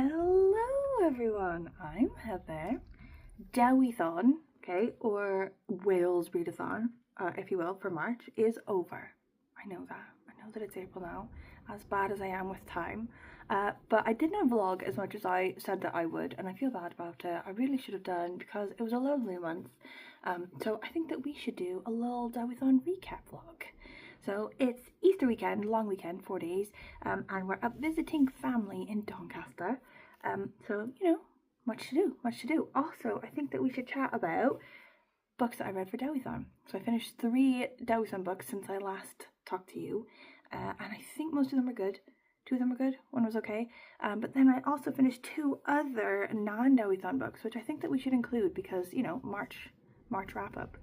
Hello everyone, I'm Heather. Dewithon, okay, or Wales Readathon, if you will, for March is over. I know that it's April now, as bad as I am with time. But I didn't vlog as much as I said that I would, and I feel bad about it. I really should have done because it was a lovely month. So I think that we should do a little Dewithon recap vlog. So it's Easter weekend, long weekend, 4 days, and we're up visiting family in Doncaster. So, you know, much to do. Also, I think that we should chat about books that I read for Dewithon. So I finished 3 Dewithon books since I last talked to you, and I think most of them were good. 2 of them were good, 1 was okay. But then I also finished 2 other non-Dewithon books, which I think that we should include because, you know, March wrap-up.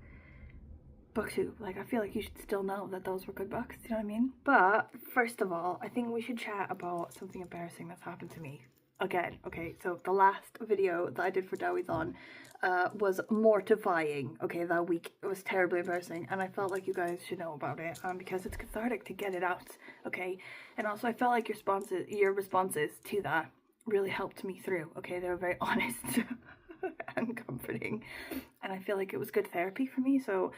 Booktube, like, I feel like you should still know that those were good books, you know what I mean? But first of all, I think we should chat about something embarrassing that's happened to me. Again, okay, so the last video that I did for Dewithon was mortifying, okay, that week. It was terribly embarrassing, and I felt like you guys should know about it, because it's cathartic to get it out, okay? And also I felt like your responses to that really helped me through, okay? They were very honest and comforting, and I feel like it was good therapy for me, so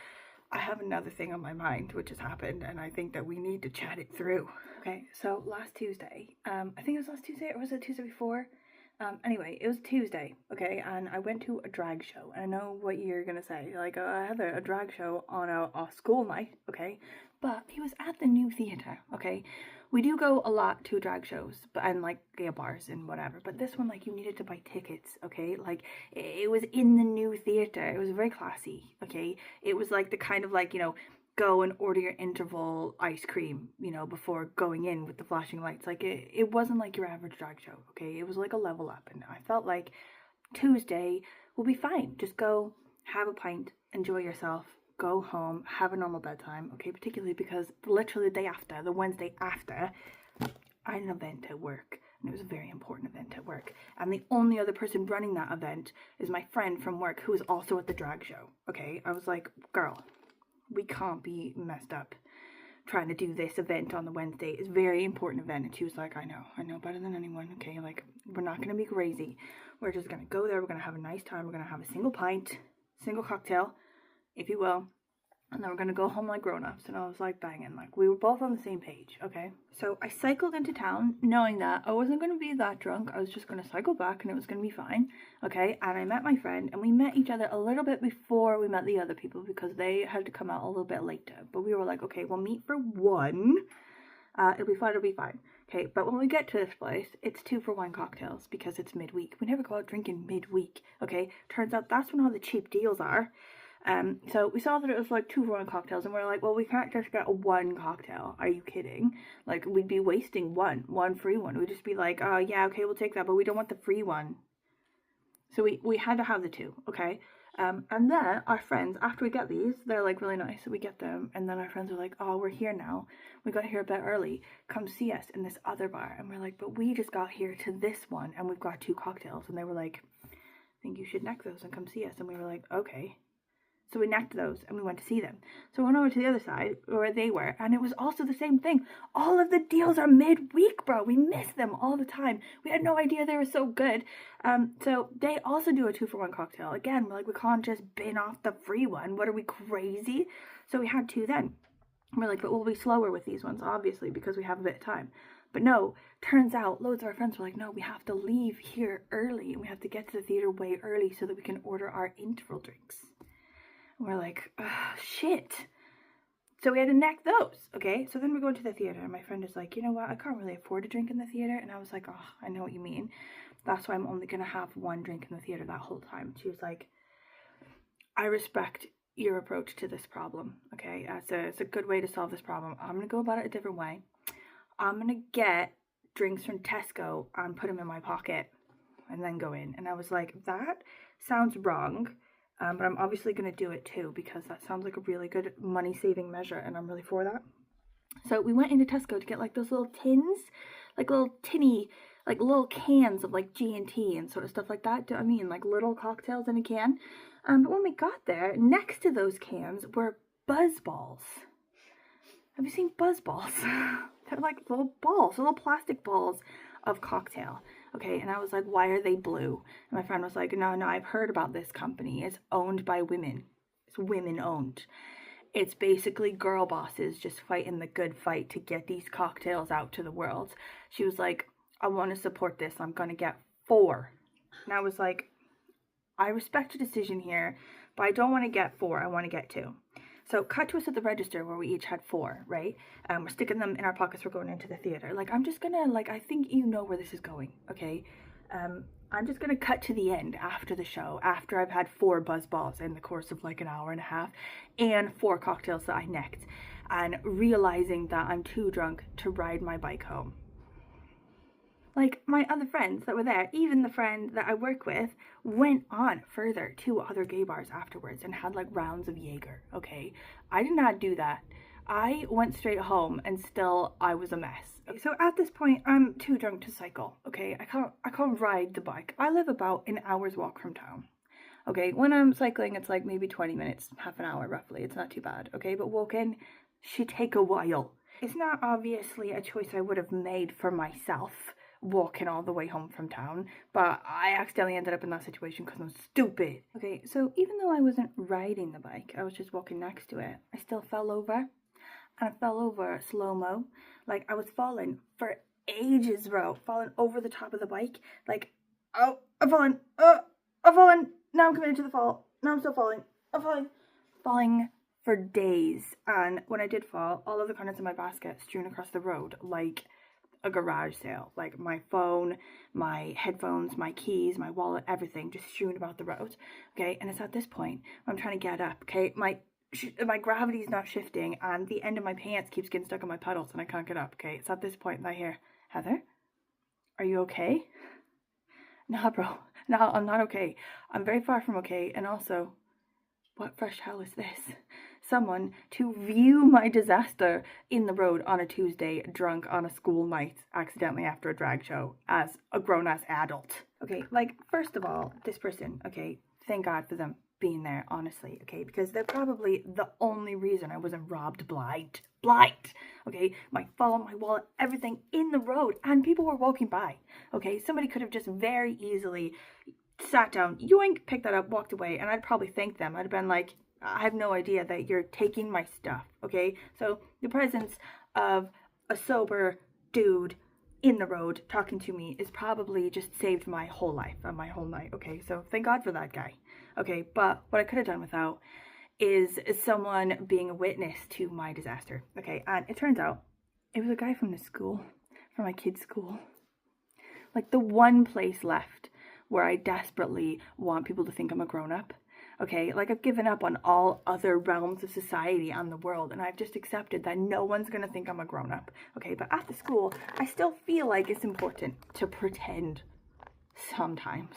I have another thing on my mind which has happened, and I think that we need to chat it through. Okay, so last Tuesday, I think it was last Tuesday, or was it Tuesday before? Anyway, it was Tuesday, okay, and I went to a drag show, and I know what you're gonna say, like, Heather, a drag show on a school night, okay, but it was at the new theatre, okay. We do go a lot to drag shows, and like gay bars and whatever, but this one, like, you needed to buy tickets, okay, like, it was in the new theatre. It was very classy, okay. It was like the kind of, like, you know, go and order your interval ice cream, you know, before going in with the flashing lights. Like, it wasn't like your average drag show, okay. It was like a level up, and I felt like Tuesday will be fine. Just go, have a pint, enjoy yourself, go home, have a normal bedtime, okay, particularly because literally the day after, the Wednesday after, I had an event at work, and it was a very important event at work, and the only other person running that event is my friend from work who was also at the drag show, okay. I was like, girl, we can't be messed up trying to do this event on the Wednesday. It's a very important event. And she was like, I know better than anyone, okay, like, we're not gonna be crazy, we're just gonna go there, we're gonna have a nice time, we're gonna have a single pint, single cocktail, if you will, and then we're gonna go home like grown-ups. And I was like, banging, like, we were both on the same page, okay. So I cycled into town knowing that I wasn't gonna be that drunk. I was just gonna cycle back and it was gonna be fine, okay. And I met my friend, and we met each other a little bit before we met the other people because they had to come out a little bit later, but we were like, okay, we'll meet for 1, it'll be fine, okay. But when we get to this place, it's 2 for 1 cocktails because it's midweek. We never go out drinking midweek, okay. Turns out that's when all the cheap deals are. So we saw that it was like 2 for 1 cocktails, and we're like, well, we can't just get a 1 cocktail. Are you kidding? Like, we'd be wasting one free one. We'd just be like, oh yeah, okay, we'll take that, but we don't want the free one. So we had to have the 2, okay? And then our friends, after we get these, they're like really nice. So we get them, and then our friends are like, oh, we're here now. We got here a bit early. Come see us in this other bar. And we're like, but we just got here to this one, and we've got 2 cocktails. And they were like, I think you should neck those and come see us. And we were like, okay. So we necked those and we went to see them. So we went over to the other side where they were, and it was also the same thing. All of the deals are midweek, bro. We miss them all the time. We had no idea they were so good. So they also do a 2 for 1 cocktail. Again, we're like, we can't just bin off the free one. What, are we crazy? So we had 2 then. We're like, but we'll be slower with these ones, obviously, because we have a bit of time. But no, turns out loads of our friends were like, no, we have to leave here early, and we have to get to the theater way early so that we can order our interval drinks. We're like, oh, shit. So we had to neck those, okay? So then we go into the theater, and my friend is like, you know what? I can't really afford to drink in the theater. And I was like, oh, I know what you mean. That's why I'm only going to have 1 drink in the theater that whole time. She was like, I respect your approach to this problem, okay? It's a good way to solve this problem. I'm going to go about it a different way. I'm going to get drinks from Tesco and put them in my pocket and then go in. And I was like, that sounds wrong. But I'm obviously going to do it too because that sounds like a really good money-saving measure, and I'm really for that. So we went into Tesco to get like those little tins, like little tinny, like little cans of like G&T and sort of stuff like that. Do you know what I mean? Like little cocktails in a can. But when we got there, next to those cans were buzz balls. Have you seen buzz balls? They're like little balls, little plastic balls of cocktail. Okay, and I was like, why are they blue? And my friend was like, no, I've heard about this company. It's owned by women. It's women owned. It's basically girl bosses just fighting the good fight to get these cocktails out to the world. She was like, I want to support this. I'm going to get 4. And I was like, I respect your decision here, but I don't want to get 4. I want to get 2. So cut to us at the register where we each had 4, right? We're sticking them in our pockets. We're going into the theater. Like, I'm just gonna, like, I think you know where this is going, okay? I'm just gonna cut to the end after the show, after I've had 4 buzz balls in the course of like an hour and a half and 4 cocktails that I necked, and realizing that I'm too drunk to ride my bike home. Like, my other friends that were there, even the friend that I work with, went on further to other gay bars afterwards and had like rounds of Jaeger, okay? I did not do that. I went straight home and still I was a mess. So at this point, I'm too drunk to cycle, okay? I can't ride the bike. I live about an hour's walk from town. Okay, when I'm cycling, it's like maybe 20 minutes, half an hour roughly. It's not too bad, okay? But walking should take a while. It's not obviously a choice I would have made for myself, walking all the way home from town, but I accidentally ended up in that situation because I'm stupid. Okay, so even though I wasn't riding the bike, I was just walking next to it, I still fell over, and I fell over slow-mo. Like, I was falling for ages, bro, falling over the top of the bike, like, oh, I'm falling, now I'm committed to the fall, now I'm still falling, falling for days. And when I did fall, all of the contents of my basket strewn across the road like a garage sale. Like, my phone, my headphones, my keys, my wallet, everything just strewn about the road. Okay, and it's at this point I'm trying to get up. Okay, my gravity's not shifting, and the end of my pants keeps getting stuck on my pedals, and I can't get up. Okay, it's at this point that I hear, Heather, are you okay? Nah, bro. No, I'm not okay. I'm very far from okay. And also, what fresh hell is this? Someone to view my disaster in the road on a Tuesday, drunk on a school night, accidentally after a drag show, as a grown-ass adult. Okay, like, first of all, this person, okay, thank God for them being there, honestly, okay, because they're probably the only reason I wasn't robbed blind, okay, my phone, my wallet, everything in the road, and people were walking by, okay, somebody could have just very easily sat down, yoink, picked that up, walked away, and I'd probably thank them. I'd have been like, I have no idea that you're taking my stuff, okay? So the presence of a sober dude in the road talking to me is probably just saved my whole life and my whole night, okay? So thank God for that guy, okay? But what I could have done without is someone being a witness to my disaster, okay? And it turns out it was a guy from the school, from my kid's school. Like, the one place left where I desperately want people to think I'm a grown-up. Okay, like, I've given up on all other realms of society and the world, and I've just accepted that no one's gonna think I'm a grown-up. Okay, but at the school, I still feel like it's important to pretend sometimes.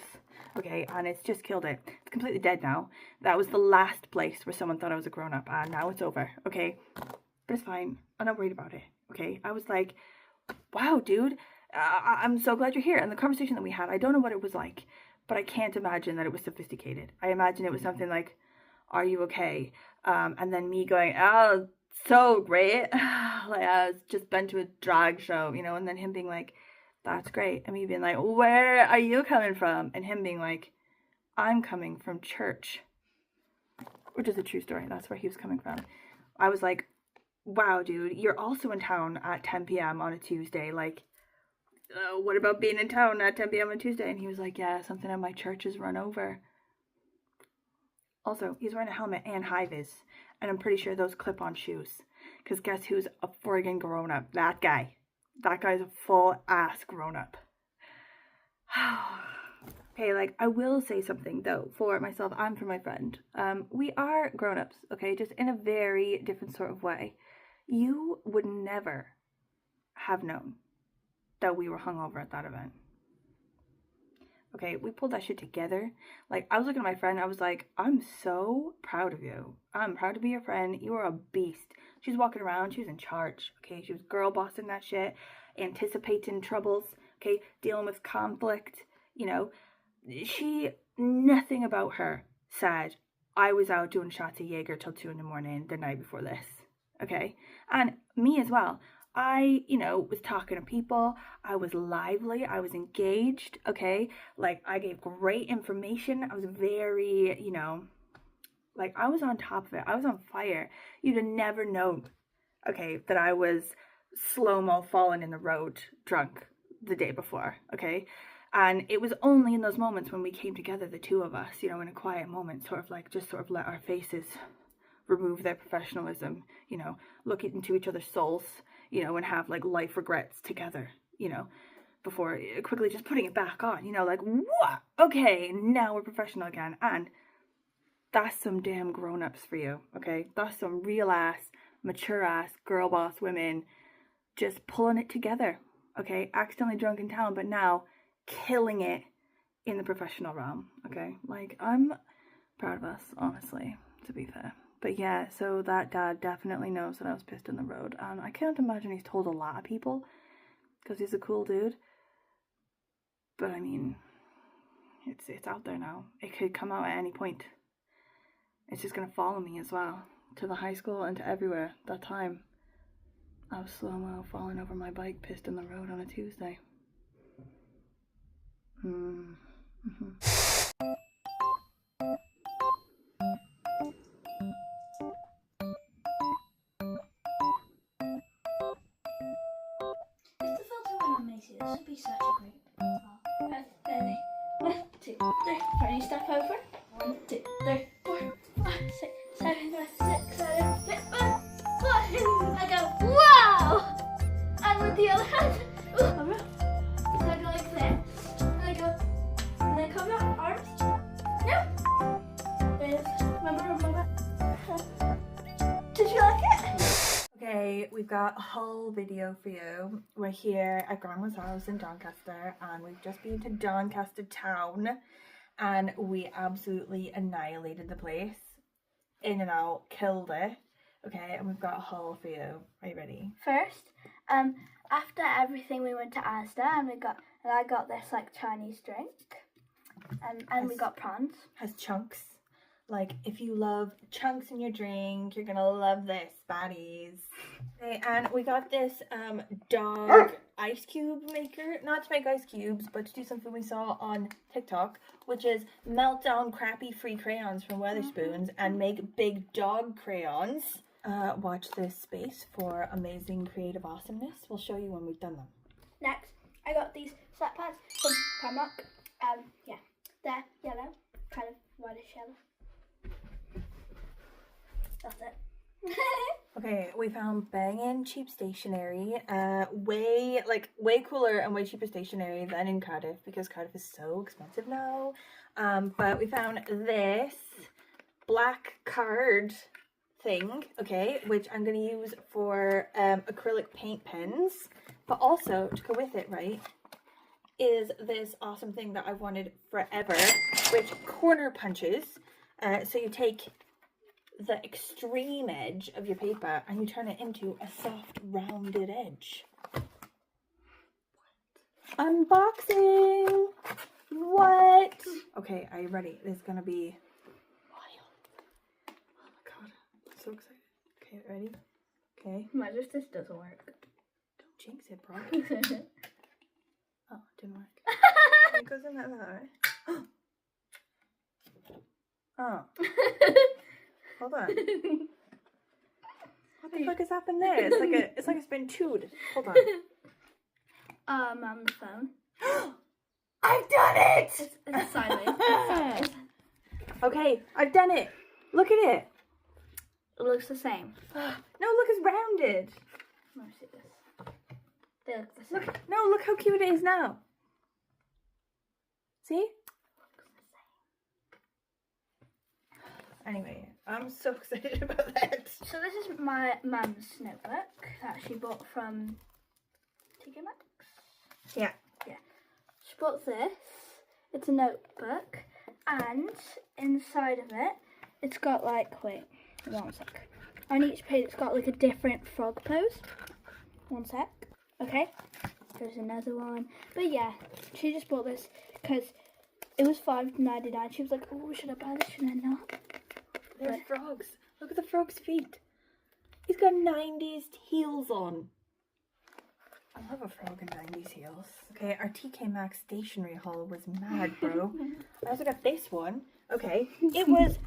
Okay, and it's just killed it. It's completely dead now. That was the last place where someone thought I was a grown-up, and now it's over, okay? But it's fine. I'm not worried about it, okay? I was like, wow, dude, I'm so glad you're here. And the conversation that we had, I don't know what it was like, but I can't imagine that it was sophisticated. I imagine it was something like, are you okay? And then me going, oh, so great. Like, I was just been to a drag show, you know, and then him being like, that's great. And me being like, where are you coming from? And him being like, I'm coming from church. Which is a true story. That's where he was coming from. I was like, wow, dude, you're also in town at 10 p.m. on a Tuesday. Like, what about being in town at 10 p.m. on Tuesday? And he was like, yeah, something at my church is run over. Also, he's wearing a helmet and high-vis, and I'm pretty sure those clip-on shoes. Because guess who's a friggin' grown-up? That guy. That guy's a full-ass grown-up. Okay, like, I will say something, though, for myself and for my friend. We are grown-ups, okay, just in a very different sort of way. You would never have known that we were hungover at that event. Okay, we pulled that shit together. Like, I was looking at my friend, I was like, I'm so proud of you. I'm proud to be your friend. You are a beast. She's walking around, she was in charge, okay? She was girl bossing that shit, anticipating troubles, okay? Dealing with conflict, you know? Nothing about her said, I was out doing shots of Jaeger till 2 in the morning the night before this, okay? And me as well. I, was talking to people. I was lively. I was engaged, okay? Like, I gave great information. I was very, like, I was on top of it. I was on fire. You'd have never known, okay, that I was slow-mo falling in the road drunk the day before, okay? And it was only in those moments when we came together, the two of us, in a quiet moment, sort of let our faces remove their professionalism, look into each other's souls, and have like life regrets together, before quickly just putting it back on, like, what? Okay, now we're professional again. And that's some damn grown-ups for you, okay? That's some real ass, mature ass, girl boss women just pulling it together, okay? Accidentally drunk in town, but now killing it in the professional realm, okay? Like, I'm proud of us, honestly, to be fair. But yeah, so that dad definitely knows that I was pissed in the road, and I can't imagine he's told a lot of people, because he's a cool dude. But I mean, it's out there now. It could come out at any point. It's just gonna follow me as well, to the high school and to everywhere. That time, I was slow-mo falling over my bike, pissed in the road on a Tuesday. This would be such a great profile. Ready? 1, 2, 3. Ready, step over. 1, 2, 3, 4, 5, 6, 7, 8, 6, 7, 8, 5. I go, wow! And with the other hand, so I go like this. And I go, and then come out, arms. No. Remember. Did you like it? Okay, we've got a whole video for you. We're here at Grandma's house in Doncaster, and we've just been to Doncaster town, and we absolutely annihilated the place. In and out, killed it. Okay, and we've got a haul for you. Are you ready? First, after everything, we went to Asda, and I got this like Chinese drink, and we got prawns. Has chunks. Like, if you love chunks in your drink, you're gonna love this, baddies. Okay, and we got this dog ice cube maker. Not to make ice cubes, but to do something we saw on TikTok, which is melt down crappy free crayons from Weatherspoons and make big dog crayons. Watch this space for amazing creative awesomeness. We'll show you when we've done them. Next, I got these flat pads from Primark. Yeah, they're yellow, kind of whitish yellow. That's it. Okay, we found banging cheap stationery, way cooler and way cheaper stationery than in Cardiff, because Cardiff is so expensive now. But we found this black card thing, okay, which I'm going to use for acrylic paint pens, but also to go with it, right, is this awesome thing that I've wanted forever, which corner punches. So you take the extreme edge of your paper and you turn it into a soft rounded edge. Unboxing! What? Okay, are you ready? This is gonna be wild. Oh my god, I'm so excited. Okay, ready? Okay. Imagine if this doesn't work. Don't jinx it, bro. Oh, it didn't work. It goes in like that, right? Oh. Hold on. What the fuck has happened there? It's like it's been chewed. Hold on. On the phone. I've done it! It's sideways. It's sideways. Okay, I've done it. Look at it. It looks the same. No, look, it's rounded. Let me see this. They look the same. Look how cute it is now. See? Anyway, I'm so excited about that. So this is my mum's notebook that she bought from TK Maxx. Yeah. Yeah. She bought this. It's a notebook, and inside of it, it's got like, wait, one sec. On each page, it's got like a different frog pose. One sec. Okay. There's another one. But yeah, she just bought this because it was $5.99. She was like, oh, should I buy this? Should I not? There's frogs. Look at the frog's feet. He's got 90s heels on. I love a frog in 90s heels. Okay, our TK Maxx stationery haul was mad, bro. I also got this one. Okay, it was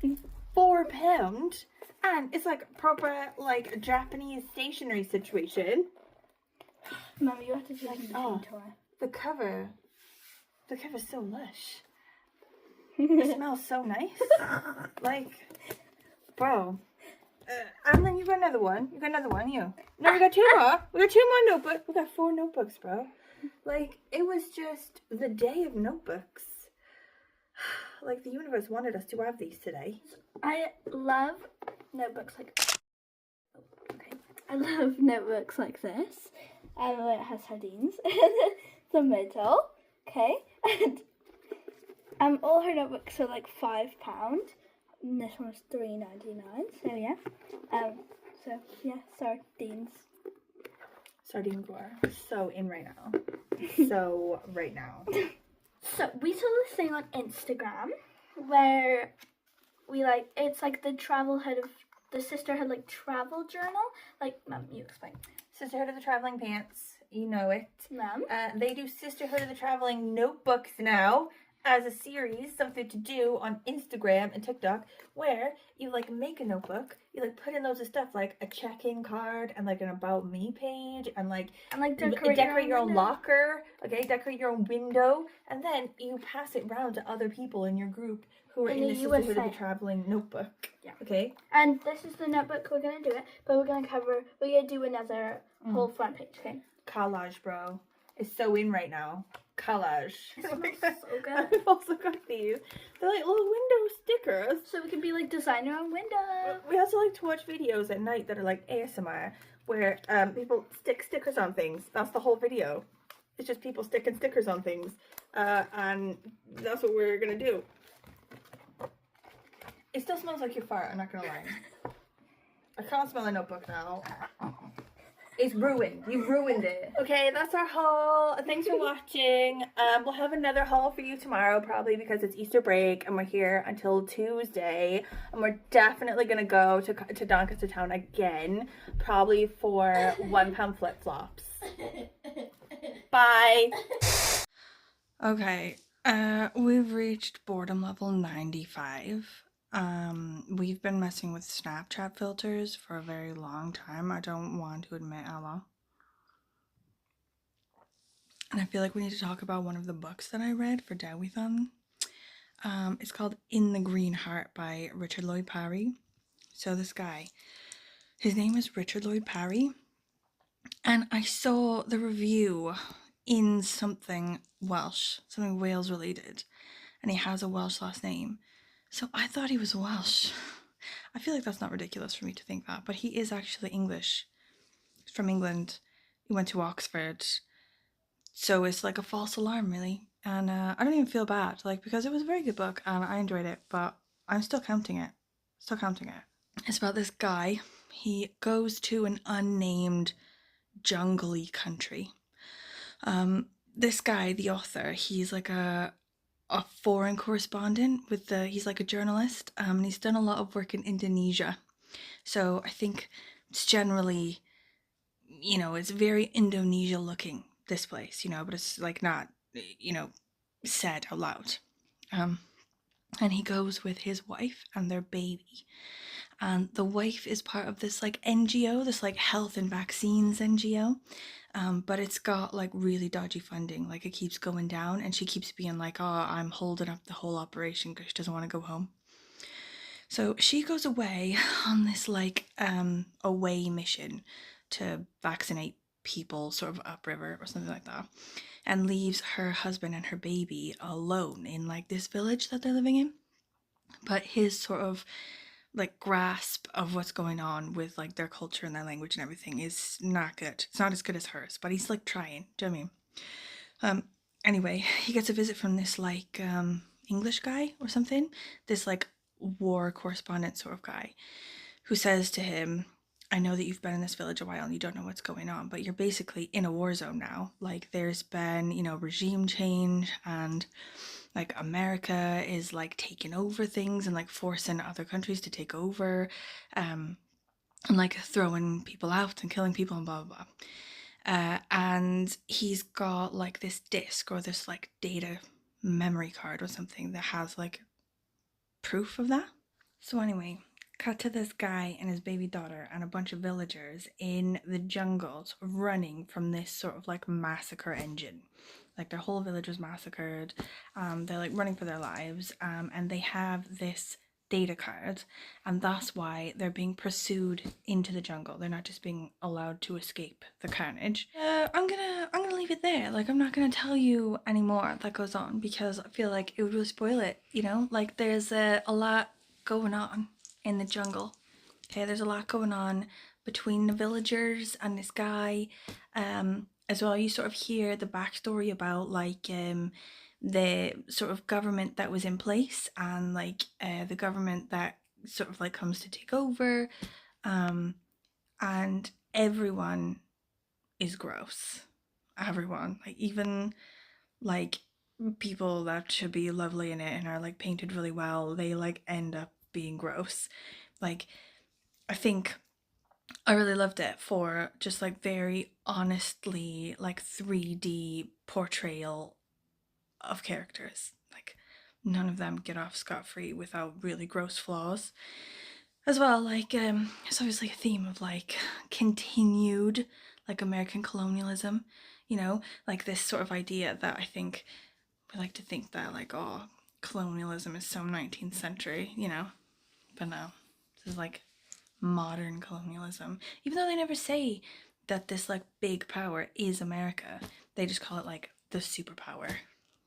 £4 and it's like proper like Japanese stationery situation. Mum, you have to do like oh, toy. The cover's so lush. It smells so nice. Like, bro. And then you got another one. You got another one, you. No, we got two more. We got 2 more notebooks. We got 4 notebooks, bro. Like, it was just the day of notebooks. Like, the universe wanted us to have these today. I love notebooks like... Okay. I love notebooks like this. Where it has sardines in the middle. Okay. And all her notebooks are like £5. And this one was $3.99. So yeah. So yeah, sardines. Sardine gore. So in right now. So right now. So we saw this thing on Instagram where we like, it's like the sisterhood like travel journal. Like, Mum, you explain. Sisterhood of the Traveling Pants. You know it. Mum. They do Sisterhood of the Traveling notebooks now as a series, something to do on Instagram and TikTok, where you like make a notebook, you like put in loads of stuff like a check-in card and like an about me page and like decorate your own locker, okay, decorate your own window, and then you pass it round to other people in your group who are in the Sisterhood of the Traveling notebook. Yeah. Okay. And this is the notebook we're gonna do it, but we're gonna do another whole front page, okay? Collage, bro. It's so in right now. Collage. It smells so good. I've also got these. They're like little window stickers. So we can be like designer on window. We also like to watch videos at night that are like ASMR, where people stick stickers on things. That's the whole video. It's just people sticking stickers on things. And that's what we're gonna do. It still smells like your fart, I'm not gonna lie. I can't smell a notebook now. It's ruined. You ruined it. Okay, that's our haul. Thanks for watching. We'll have another haul for you tomorrow, probably because it's Easter break and we're here until Tuesday. And we're definitely gonna go to Doncaster Town again, probably for £1 flip-flops. Bye. Okay, we've reached boredom level 95. We've been messing with Snapchat filters for a very long time. I don't want to admit how long. And I feel like we need to talk about one of the books that I read for Dewithon. It's called In the Green Heart by Richard Lloyd Parry. So this guy, his name is Richard Lloyd Parry. And I saw the review in something Welsh, something Wales related. And he has a Welsh last name. So I thought he was Welsh. I feel like that's not ridiculous for me to think that, but he is actually English. He's from England. He went to Oxford. So it's like a false alarm, really. And I don't even feel bad, like, because it was a very good book and I enjoyed it, but I'm still counting it. It's about this guy. He goes to an unnamed jungly country. This guy, the author, he's like a foreign correspondent he's like a journalist, and he's done a lot of work in Indonesia. So I think it's generally, it's very Indonesia looking, this place, but it's like not, said out loud. And he goes with his wife and their baby. And the wife is part of this like NGO, this like health and vaccines NGO. But it's got like really dodgy funding. Like it keeps going down and she keeps being like, oh, I'm holding up the whole operation because she doesn't want to go home. So she goes away on this like away mission to vaccinate people sort of upriver or something like that, and leaves her husband and her baby alone in like this village that they're living in. But his sort of like grasp of what's going on with like their culture and their language and everything is not good. It's not as good as hers, but he's like trying. Do you know what I mean? Anyway, he gets a visit from this like English guy or something, this like war correspondent sort of guy, who says to him, I know that you've been in this village a while and you don't know what's going on, but you're basically in a war zone now. Like there's been, regime change, and like America is like taking over things and like forcing other countries to take over, and like throwing people out and killing people and blah blah blah. and he's got like this disc or this like data memory card or something that has like proof of that. So anyway, cut to this guy and his baby daughter and a bunch of villagers in the jungles running from this sort of like massacre engine. Like their whole village was massacred. They're like running for their lives, and they have this data card, and that's why they're being pursued into the jungle. They're not just being allowed to escape the carnage. I'm gonna leave it there. Like I'm not gonna tell you any more that goes on because I feel like it would really spoil it. You know, like there's a lot going on in the jungle. Okay, there's a lot going on between the villagers and this guy. As well, you sort of hear the backstory about like the sort of government that was in place and like the government that sort of like comes to take over, and everyone is gross. Everyone, like even like people that should be lovely in it and are like painted really well, they like end up being gross. Like I think I really loved it for just like very honestly like 3D portrayal of characters. Like none of them get off scot-free without really gross flaws. As well, like it's obviously a theme of like continued like American colonialism, you know, like this sort of idea that I think we like to think that like, oh, colonialism is so 19th century, you know, but no, this is like modern colonialism. Even though they never say that this like big power is America, they just call it like the superpower,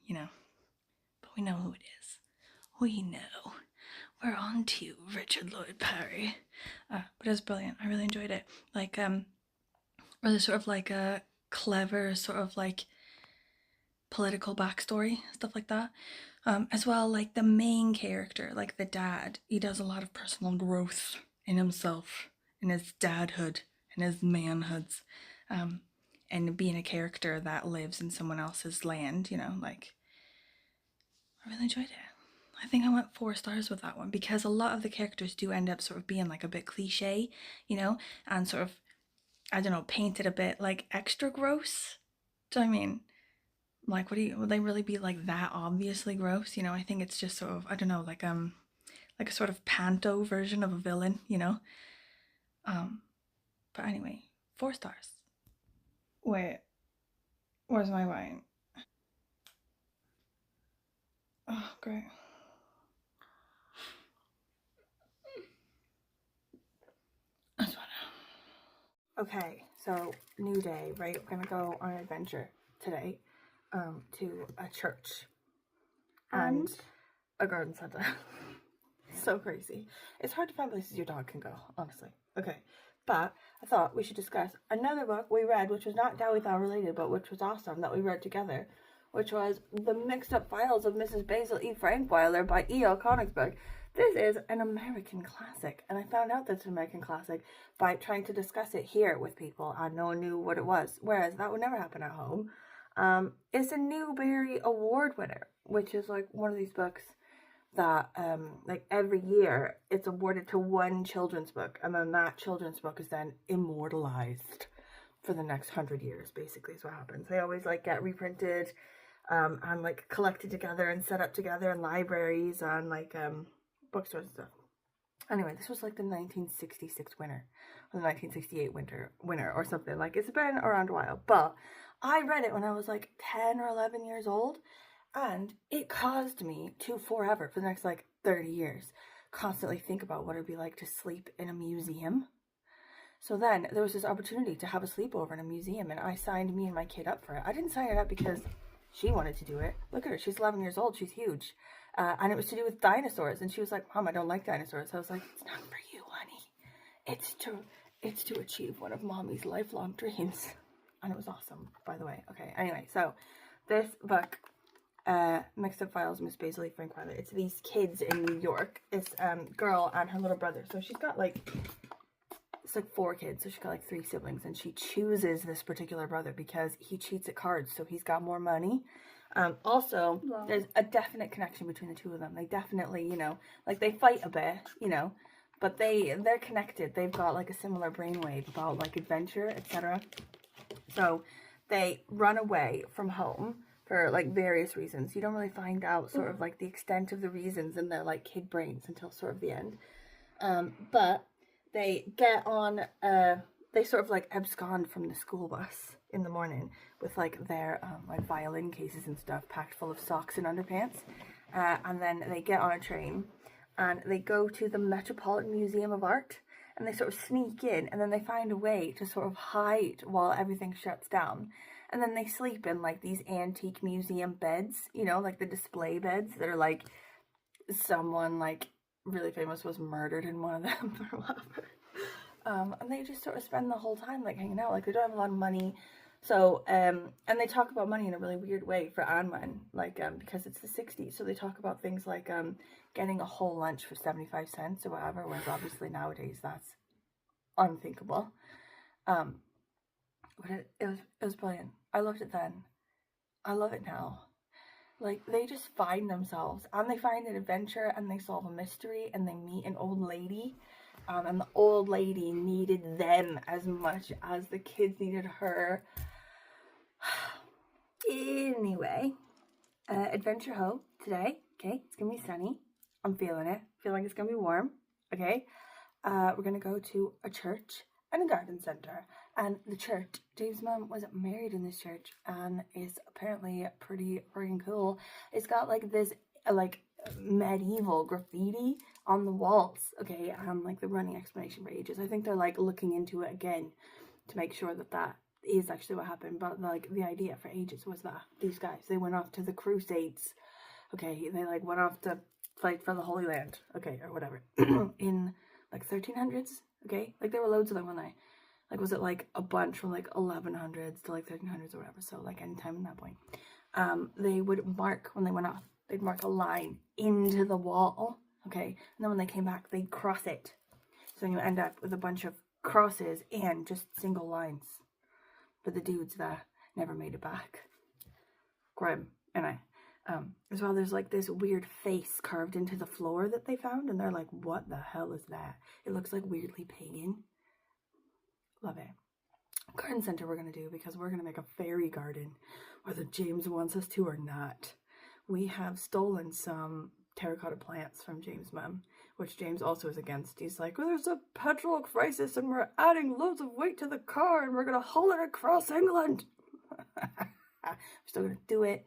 you know. But we know who it is. We know. We're on to Richard Lloyd Parry. But it was brilliant. I really enjoyed it. Like really sort of like a clever sort of like political backstory, stuff like that. As well, like the main character, like the dad, he does a lot of personal growth in himself, in his dadhood, in his manhoods, and being a character that lives in someone else's land, you know, like, I really enjoyed it. I think I went 4 stars with that one because a lot of the characters do end up sort of being like a bit cliche, you know, and sort of, I don't know, painted a bit like extra gross. Do you know what I mean? Like, would they really be like that obviously gross? You know, I think it's just sort of, I don't know, like a sort of panto version of a villain, you know? But anyway, 4 stars. Wait, where's my wine? Oh, great. That's what. Okay, so new day, right? We're gonna go on an adventure today, to a church and a garden center. So crazy. It's hard to find places your dog can go, honestly. Okay, but I thought we should discuss another book we read, which was not Dewithon related, but which was awesome, that we read together, which was The Mixed Up Files of Mrs. Basil E. Frankweiler by E.L. Konigsburg. This is an American classic, and I found out that it's an American classic by trying to discuss it here with people, and no one knew what it was, whereas that would never happen at home. It's a Newbery Award winner, which is like one of these books that like every year it's awarded to one children's book, and then that children's book is then immortalized for the next 100 years, basically is what happens. They always like get reprinted and like collected together and set up together in libraries and like bookstores and stuff. Anyway, this was like the 1966 winner or the 1968 winner or something. Like it's been around a while, but I read it when I was like 10 or 11 years old. And it caused me to forever, for the next like 30 years, constantly think about what it'd be like to sleep in a museum. So then there was this opportunity to have a sleepover in a museum, and I signed me and my kid up for it. I didn't sign her up because she wanted to do it. Look at her, she's 11 years old, she's huge. And it was to do with dinosaurs, and she was like, Mom, I don't like dinosaurs. I was like, it's not for you, honey. It's to achieve one of Mommy's lifelong dreams. And it was awesome, by the way. Okay, anyway, so this book, Mixed Up Files, Miss Basil E. Frankweiler. It's these kids in New York. It's girl and her little brother. So she's got like, it's like 4 kids. So she's got like 3 siblings, and she chooses this particular brother because he cheats at cards, so he's got more money. Also, there's a definite connection between the two of them. They definitely, you know, like they fight a bit, you know, but they're connected. They've got like a similar brainwave about like adventure, etc. So they run away from home for like various reasons. You don't really find out sort of like the extent of the reasons in their like kid brains until sort of the end. But they get on, they sort of like abscond from the school bus in the morning with like their like violin cases and stuff packed full of socks and underpants. And then they get on a train and they go to the Metropolitan Museum of Art, and they sort of sneak in, and then they find a way to sort of hide while everything shuts down. And then they sleep in like these antique museum beds, you know, like the display beds that are like someone like really famous was murdered in one of them or whatever. And they just sort of spend the whole time like hanging out. Like they don't have a lot of money. So, and they talk about money in a really weird way for Anwen, like, because it's the 60s. So they talk about things like getting a whole lunch for 75 cents or whatever, whereas obviously nowadays that's unthinkable. But it was brilliant. I loved it then. I love it now. Like, they just find themselves, and they find an adventure, and they solve a mystery, and they meet an old lady, and the old lady needed them as much as the kids needed her. Anyway, adventure ho today. Okay, it's gonna be sunny. I'm feeling it. Feel like it's gonna be warm. Okay, we're gonna go to a church and a garden center. And the church, Dave's mom was married in this church, and is apparently pretty freaking cool. It's got like this like medieval graffiti on the walls. Okay, like the running explanation for ages. I think they're like looking into it again to make sure that that is actually what happened. But like the idea for ages was that these guys, they went off to the Crusades. Okay, they like went off to fight for the Holy Land. Okay, or whatever in like 1300s. Okay, like there were loads of them when like was it like a bunch from like 1100s to like 1300s or whatever. So like any time in that point, they would mark when they went off. They'd mark a line into the wall. Okay, and then when they came back, they'd cross it. So you end up with a bunch of crosses and just single lines for the dudes that never made it back. Grim. And as well, there's like this weird face carved into the floor that they found, and they're like, what the hell is that? It looks like weirdly pagan. Love it. Garden center we're going to do because we're going to make a fairy garden, whether James wants us to or not. We have stolen some terracotta plants from James' mum, which James also is against. He's like, well, there's a petrol crisis and we're adding loads of weight to the car and we're going to haul it across England. We're still going to do it.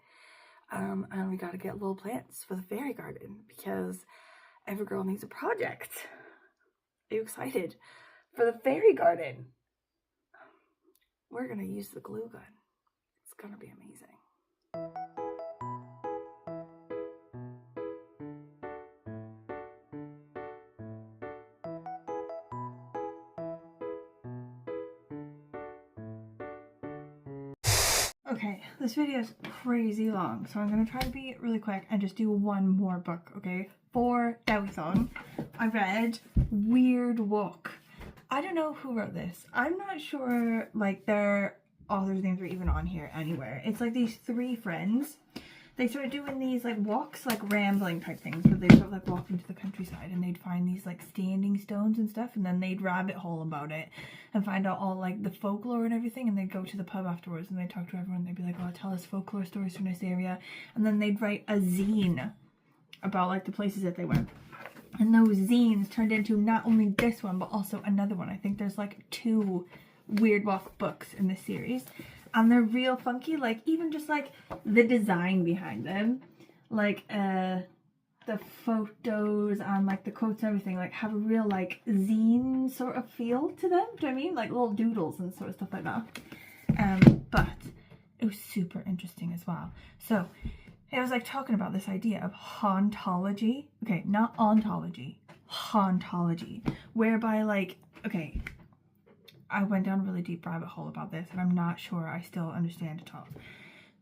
And we got to get little plants for the fairy garden because every girl needs a project. Are you excited for the fairy garden? We're going to use the glue gun. It's going to be amazing. Okay, this video is crazy long, so I'm going to try to be really quick and just do one more book, okay? For Dewithon, I read Weird Walk. I don't know who wrote this. I'm not sure, like, their authors' names are even on here anywhere. It's like these three friends. They started doing these, like, walks, like, rambling type things, where they sort of, like, walk into the countryside, and they'd find these, like, standing stones and stuff, and then they'd rabbit hole about it, and find out all, like, the folklore and everything, and they'd go to the pub afterwards, and they'd talk to everyone, they'd be like, oh, tell us folklore stories from this area, and then they'd write a zine about, like, the places that they went. And those zines turned into not only this one, but also another one. I think there's, like, 2 Weird Walk books in this series. And they're real funky, like, even just, like, the design behind them. Like, the photos and, like, the quotes and everything, like, have a real, like, zine sort of feel to them. Do you know what I mean? Like, little doodles and sort of stuff like that. But it was super interesting as well. So, it was, like, talking about this idea of hauntology. Okay, not ontology. Hauntology. Whereby, like, okay, I went down a really deep rabbit hole about this, and I'm not sure I still understand it all.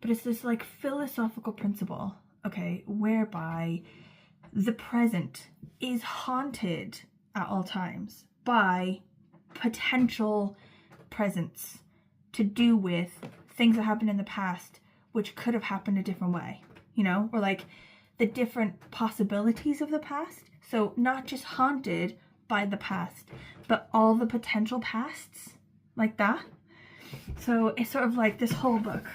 But it's this, like, philosophical principle, okay, whereby the present is haunted at all times by potential presents to do with things that happened in the past which could have happened a different way, you know, or like the different possibilities of the past. So not just haunted by the past, but all the potential pasts, like that. So it's sort of like this whole book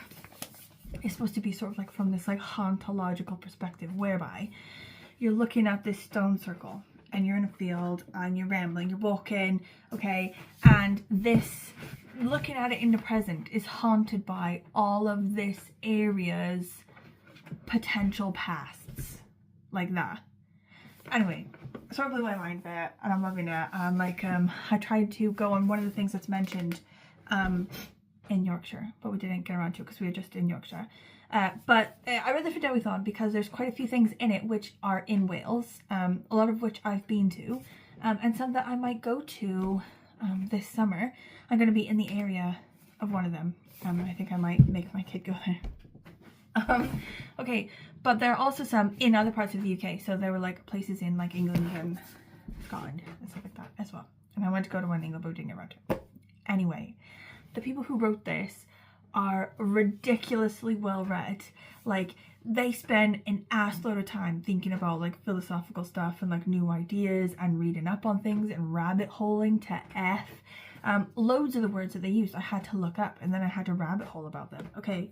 is supposed to be sort of like from this like hauntological perspective, whereby you're looking at this stone circle and you're in a field and you're rambling, you're walking, okay, and this, looking at it in the present, is haunted by all of this area's potential pasts, like that. Anyway, sort of blew my mind there, and I'm loving it. Like, I tried to go on one of the things that's mentioned in Yorkshire, but we didn't get around to it because we were just in Yorkshire. But I read it for Dewithon because there's quite a few things in it which are in Wales, a lot of which I've been to, and some that I might go to this summer. I'm going to be in the area of one of them. I think I might make my kid go there. Okay, but there are also some in other parts of the UK, so there were like places in like England and Scotland and stuff like that as well. And I went to go to one in England, but we didn't get around to it. Anyway, the people who wrote this are ridiculously well read. Like, they spend an ass load of time thinking about like philosophical stuff and like new ideas and reading up on things and rabbit holing to F. Loads of the words that they used I had to look up, and then I had to rabbit hole about them. Okay,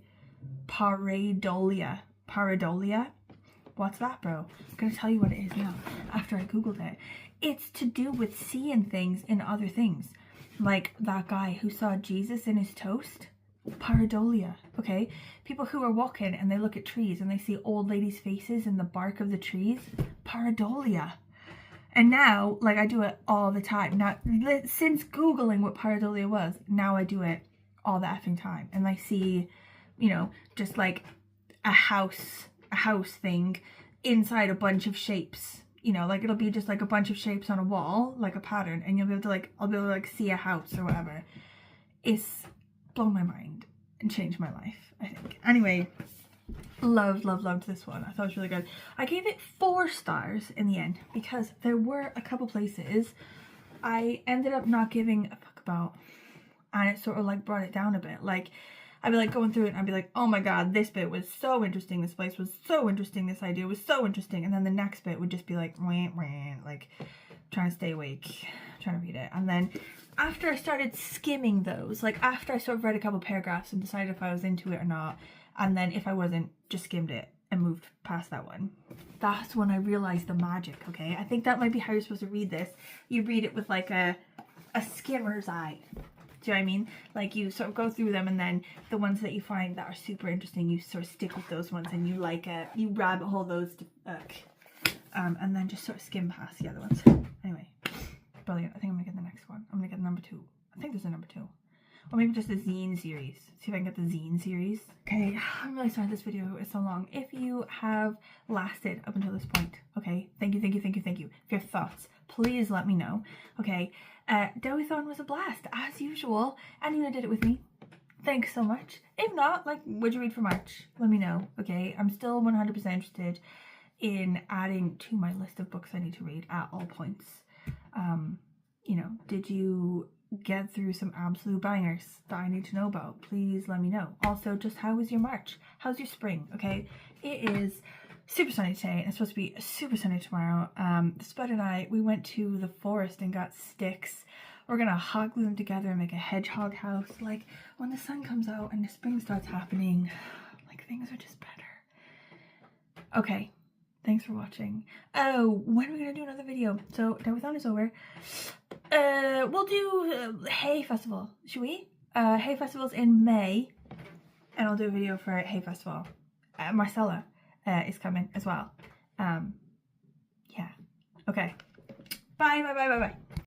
pareidolia. What's that, bro? I'm gonna tell you what it is now after I googled it. It's to do with seeing things in other things, like that guy who saw Jesus in his toast. Pareidolia. Okay, people who are walking and they look at trees and they see old ladies' faces in the bark of the trees. Pareidolia. And now, like, I do it all the time now. Since googling what pareidolia was, now I do it all the effing time, and I see, you know, just like a house thing inside a bunch of shapes, you know, like it'll be just like a bunch of shapes on a wall, like a pattern, and you'll be able to like, I'll be able to like see a house or whatever. It's blown my mind and changed my life, I think. Anyway, loved this one. I thought it was really good. I gave it 4 stars in the end because there were a couple places I ended up not giving a fuck about, and it sort of like brought it down a bit. Like, I'd be like going through it and I'd be like, oh my god, this bit was so interesting, this place was so interesting, this idea was so interesting, and then the next bit would just be like, wah, wah, like trying to stay awake, trying to read it. And then after I started skimming those, like after I sort of read a couple paragraphs and decided if I was into it or not, and then if I wasn't, just skimmed it and moved past that one, that's when I realized the magic. Okay, I think that might be how you're supposed to read this. You read it with like a skimmer's eye. Do you know what I mean? Like, you sort of go through them, and then the ones that you find that are super interesting, you sort of stick with those ones, and you like you rabbit hole those to, and then just sort of skim past the other ones. Anyway, brilliant. I think I'm gonna get the next one. I'm gonna get number 2. I think there's a number 2. Or maybe just the zine series. See if I can get the zine series. Okay, I'm really sorry this video is so long. If you have lasted up until this point, okay, thank you. If you have thoughts, please let me know. Okay, Dewithon was a blast, as usual. Anyone did it with me, thanks so much. If not, like, what'd you read for March? Let me know, okay? I'm still 100% interested in adding to my list of books I need to read at all points. You know, did you get through some absolute bangers that I need to know about? Please let me know. Also, just how was your March? How's your spring? Okay, it is super sunny today, and it's supposed to be super sunny tomorrow. Spud and I, we went to the forest and got sticks. We're gonna hot glue them together and make a hedgehog house. Like, when the sun comes out and the spring starts happening, like, things are just better. Okay, thanks for watching. Oh, when are we gonna do another video? So Dewithon is over. We'll do Hay Festival, should we? Hay Festival's in May, and I'll do a video for Hay Festival. Marcella is coming as well. Yeah. Okay. Bye.